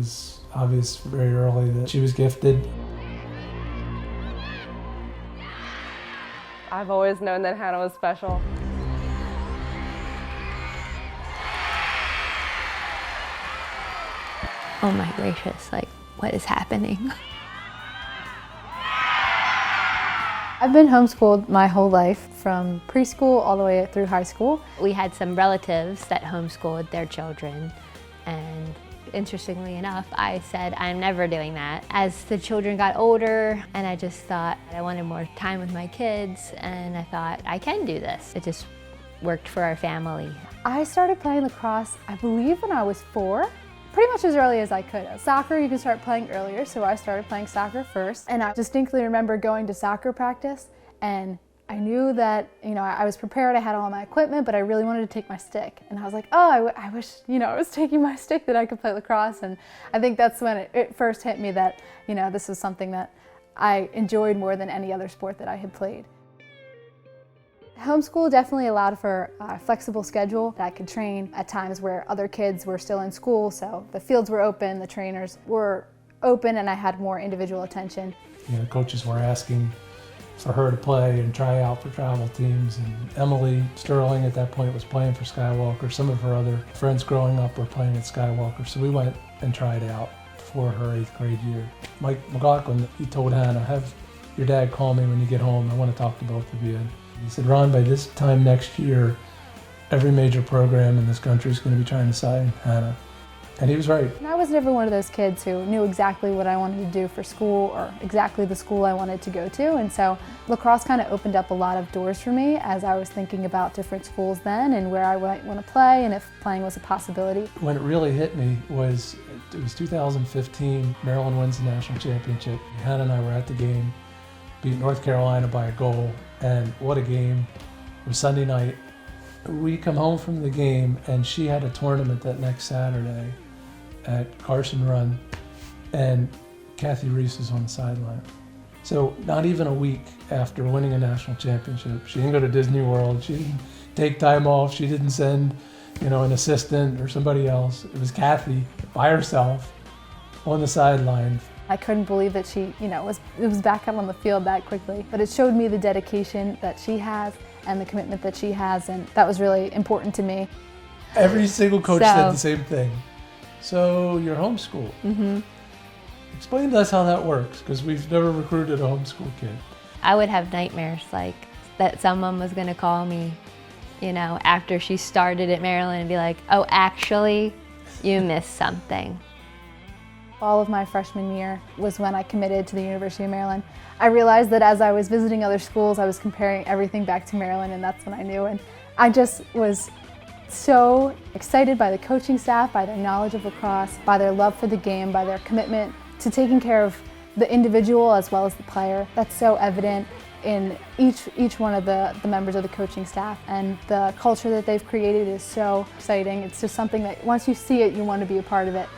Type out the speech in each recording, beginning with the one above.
was obvious very early that she was gifted. I've always known that Hannah was special. Oh my gracious, like, what is happening? I've been homeschooled my whole life, from preschool all the way through high school. We had some relatives that homeschooled their children, and interestingly enough, I said, I'm never doing that. As the children got older, and I just thought I wanted more time with my kids, and I thought, I can do this. It just worked for our family. I started playing lacrosse, I believe, when I was 4. Pretty much as early as I could. Soccer, you can start playing earlier, so I started playing soccer first. And I distinctly remember going to soccer practice, and I knew that, I was prepared, I had all my equipment, but I really wanted to take my stick. And I was like, oh, I wish, I was taking my stick that I could play lacrosse. And I think that's when it first hit me that, this was something that I enjoyed more than any other sport that I had played. Homeschool definitely allowed for a flexible schedule. I could train at times where other kids were still in school, so the fields were open, the trainers were open, and I had more individual attention. Coaches were asking for her to play and try out for travel teams, and Emily Sterling at that point was playing for Skywalker. Some of her other friends growing up were playing at Skywalker, so we went and tried out for her 8th grade year. Mike McLaughlin, he told Hannah, have your dad call me when you get home, I want to talk to both of you. He said, Ron, by this time next year, every major program in this country is going to be trying to sign Hannah. And he was right. And I was never one of those kids who knew exactly what I wanted to do for school or exactly the school I wanted to go to. And so lacrosse kind of opened up a lot of doors for me as I was thinking about different schools then and where I might want to play and if playing was a possibility. When it really hit me it was 2015, Maryland wins the national championship. Hannah and I were at the game, beat North Carolina by a goal. And what a game. It was Sunday night. We come home from the game and she had a tournament that next Saturday at Carson Run, and Kathy Reese was on the sideline. So not even a week after winning a national championship, she didn't go to Disney World, she didn't take time off, she didn't send an assistant or somebody else. It was Kathy by herself on the sideline. I couldn't believe that she, it was back out on the field that quickly. But it showed me the dedication that she has and the commitment that she has, and that was really important to me. Every single coach said the same thing. So you're homeschooled. Mm-hmm. Explain to us how that works, because we've never recruited a homeschool kid. I would have nightmares like that someone was going to call me, after she started at Maryland and be like, oh, actually, you missed something. All of my freshman year was when I committed to the University of Maryland. I realized that as I was visiting other schools, I was comparing everything back to Maryland, and that's when I knew. And I just was so excited by the coaching staff, by their knowledge of lacrosse, by their love for the game, by their commitment to taking care of the individual as well as the player. That's so evident in each one of the members of the coaching staff, and the culture that they've created is so exciting. It's just something that once you see it, you want to be a part of it.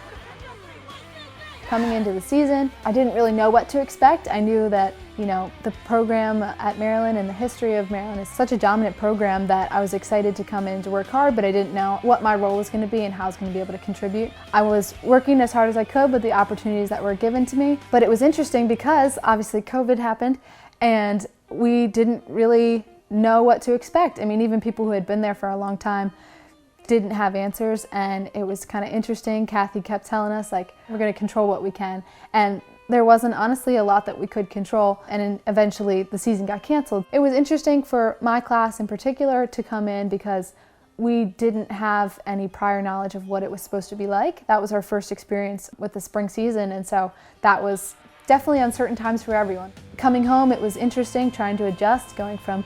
Coming into the season, I didn't really know what to expect. I knew that, the program at Maryland and the history of Maryland is such a dominant program that I was excited to come in to work hard, but I didn't know what my role was going to be and how I was going to be able to contribute. I was working as hard as I could with the opportunities that were given to me, but it was interesting because obviously COVID happened and we didn't really know what to expect. I mean, even people who had been there for a long time didn't have answers, and it was kind of interesting. Kathy kept telling us, we're going to control what we can, and there wasn't honestly a lot that we could control, and eventually the season got canceled. It was interesting for my class in particular to come in because we didn't have any prior knowledge of what it was supposed to be like. That was our first experience with the spring season, and so that was definitely uncertain times for everyone. Coming home, it was interesting trying to adjust, going from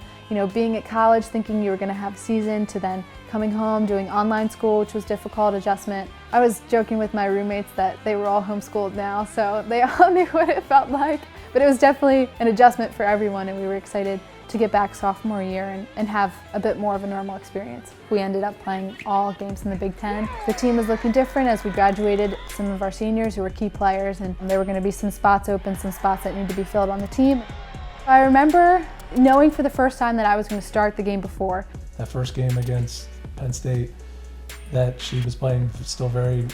being at college thinking you were going to have a season to then coming home, doing online school, which was a difficult adjustment. I was joking with my roommates that they were all homeschooled now, so they all knew what it felt like. But it was definitely an adjustment for everyone, and we were excited to get back sophomore year and have a bit more of a normal experience. We ended up playing all games in the Big Ten. The team was looking different as we graduated some of our seniors who were key players, and there were going to be some spots open, some spots that needed to be filled on the team. I remember knowing for the first time that I was going to start the game before. That first game against Penn State, that she was playing still very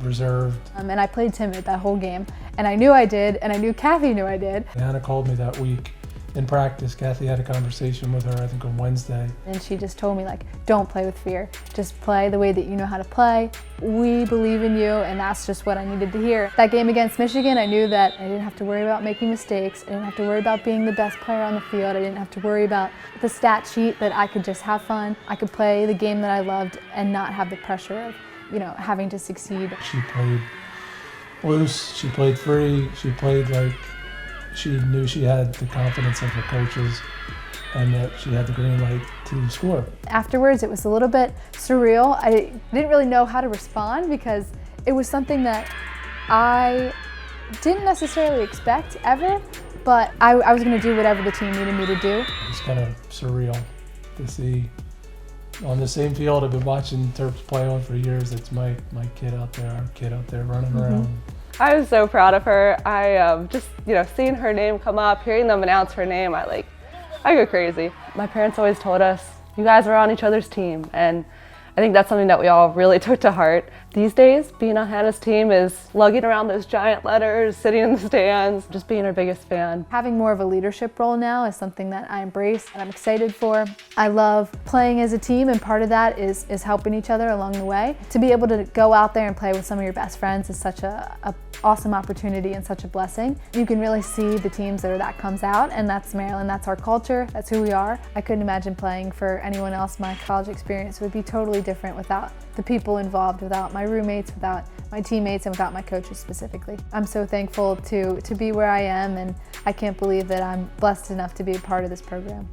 reserved. And I played timid that whole game. And I knew I did, and I knew Kathy knew I did. Hannah called me that week in practice. Kathy had a conversation with her, I think on Wednesday. And she just told me, like, don't play with fear. Just play the way that you know how to play. We believe in you, and that's just what I needed to hear. That game against Michigan, I knew that I didn't have to worry about making mistakes. I didn't have to worry about being the best player on the field. I didn't have to worry about the stat sheet, that I could just have fun. I could play the game that I loved and not have the pressure of, having to succeed. She played loose, she played free, she played like she knew she had the confidence of her coaches and that she had the green light to score. Afterwards, it was a little bit surreal. I didn't really know how to respond because it was something that I didn't necessarily expect ever, but I was going to do whatever the team needed me to do. It's kind of surreal to see on the same field I've been watching Terps play on for years. It's my kid out there, our kid out there running around. I was so proud of her. I just, seeing her name come up, hearing them announce her name, I go crazy. My parents always told us, you guys are on each other's team, and I think that's something that we all really took to heart. These days, being on Hannah's team is lugging around those giant letters, sitting in the stands, just being her biggest fan. Having more of a leadership role now is something that I embrace and I'm excited for. I love playing as a team, and part of that is helping each other along the way. To be able to go out there and play with some of your best friends is such a awesome opportunity and such a blessing. You can really see the teams that comes out, and that's Maryland, that's our culture, that's who we are. I couldn't imagine playing for anyone else. My college experience would be totally different without the people involved, without my roommates, without my teammates, and without my coaches specifically. I'm so thankful to be where I am, and I can't believe that I'm blessed enough to be a part of this program.